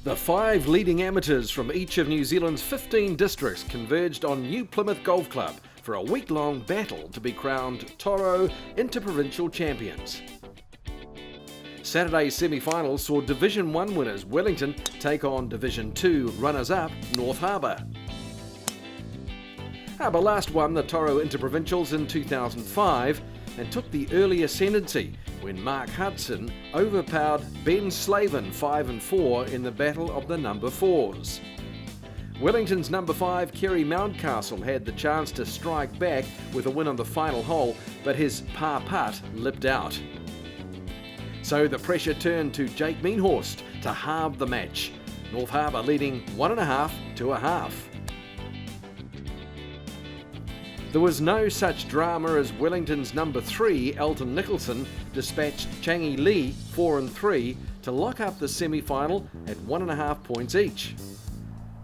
The 5 leading amateurs from each of New Zealand's 15 districts converged on New Plymouth Golf Club for a week-long battle to be crowned Toro Interprovincial champions. Saturday's semi-finals saw Division 1 winners Wellington take on Division 2 runners-up North Harbour. Harbour last won the Toro Interprovincials in 2005 and took the early ascendancy when Mark Hudson overpowered Ben Slavin 5-4 in the battle of the number 4s. Wellington's number 5 Kerry Mountcastle had the chance to strike back with a win on the final hole, but his par putt lipped out. So the pressure turned to Jake Meanhorst to halve the match, North Harbour leading 1.5 to 1/2. There was no such drama as Wellington's number 3, Elton Nicholson, dispatched Changi Lee 4-3 to lock up the semi-final at 1.5 points each.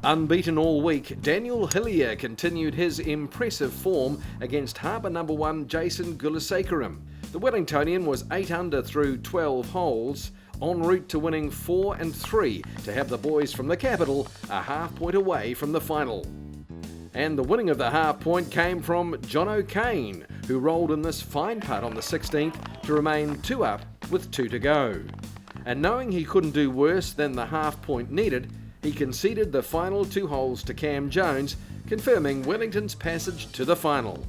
Unbeaten all week, Daniel Hillier continued his impressive form against Harbour number 1 Jason Gulasekaram. The Wellingtonian was 8 under through 12 holes, en route to winning 4 and 3 to have the boys from the capital a half point away from the final. And the winning of the half point came from John O'Kane, who rolled in this fine putt on the 16th to remain 2 up with 2 to go. And knowing he couldn't do worse than the half point needed, he conceded the final 2 holes to Cam Jones, confirming Wellington's passage to the final.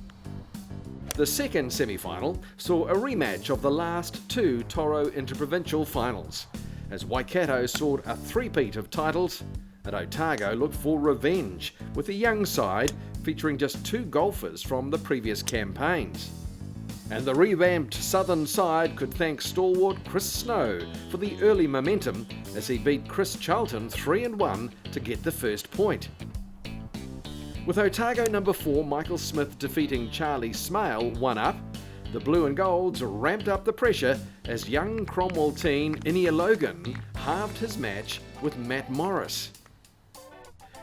The second semi-final saw a rematch of the last 2 Toro Interprovincial finals, as Waikato sought a three-peat of titles, and Otago looked for revenge, with the young side featuring just 2 golfers from the previous campaigns. And the revamped southern side could thank stalwart Chris Snow for the early momentum as he beat Chris Charlton 3-1 to get the first point. With Otago number 4 Michael Smith defeating Charlie Smale 1 up, the Blue and Golds ramped up the pressure as young Cromwell teen Inia Logan halved his match with Matt Morris.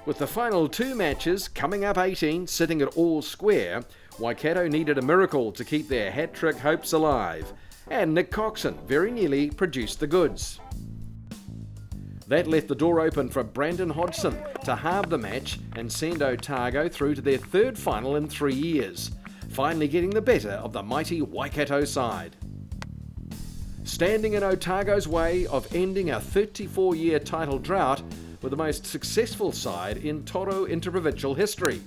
With the final 2 matches coming up 18 sitting at all square, Waikato needed a miracle to keep their hat-trick hopes alive, and Nick Coxon very nearly produced the goods. That left the door open for Brandon Hodgson to halve the match and send Otago through to their 3rd final in 3 years, finally getting the better of the mighty Waikato side. Standing in Otago's way of ending a 34-year title drought were the most successful side in Toro Interprovincial history.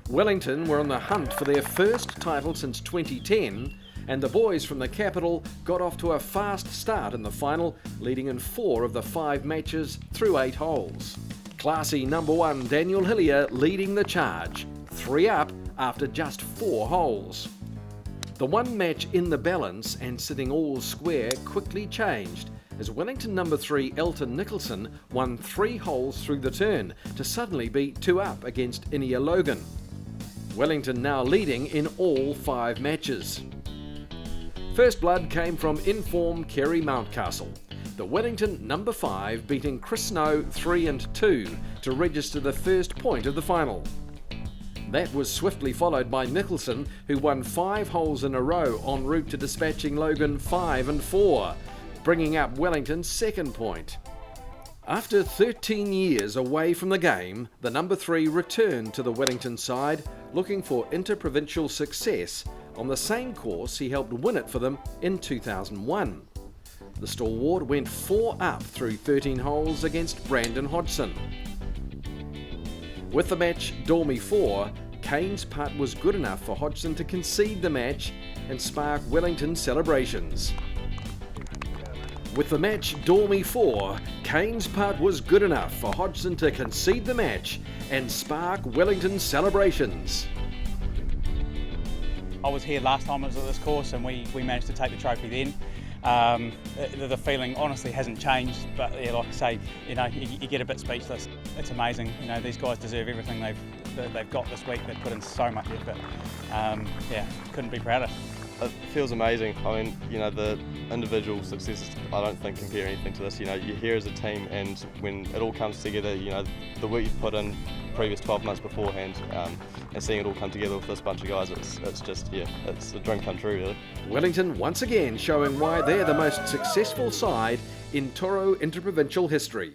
Wellington were on the hunt for their first title since 2010, and the boys from the capital got off to a fast start in the final, leading in 4 of the 5 matches through 8 holes. Classy number 1 Daniel Hillier leading the charge, 3 up after just 4 holes. The one match in the balance and sitting all square quickly changed as Wellington number 3 Elton Nicholson won 3 holes through the turn to suddenly be 2 up against Inia Logan. Wellington now leading in all 5 matches. First blood came from in-form Kerry Mountcastle, the Wellington number 5 beating Chris Snow 3-2 to register the first point of the final. That was swiftly followed by Nicholson, who won 5 holes in a row en route to dispatching Logan 5-4, bringing up Wellington's second point. After 13 years away from the game, the number 3 returned to the Wellington side, looking for interprovincial success on the same course he helped win it for them in 2001. The stalwart went 4 up through 13 holes against Brandon Hodgson. With the match Dormy 4, Kane's putt was good enough for Hodgson to concede the match and spark Wellington celebrations. With the match Dormy 4, Kane's putt was good enough for Hodgson to concede the match and spark Wellington celebrations. I was here last time I was at this course and we managed to take the trophy then. The feeling honestly hasn't changed, but yeah, like I say, you get a bit speechless. It's amazing. These guys deserve everything they've got this week. They've put in so much effort. Yeah, couldn't be prouder. It feels amazing. I mean, the individual successes I don't think compare anything to this. You're here as a team, and when it all comes together, the work you've put in previous 12 months beforehand, and seeing it all come together with this bunch of guys, it's just, it's a dream come true, really. Wellington once again showing why they're the most successful side in Toro Interprovincial history.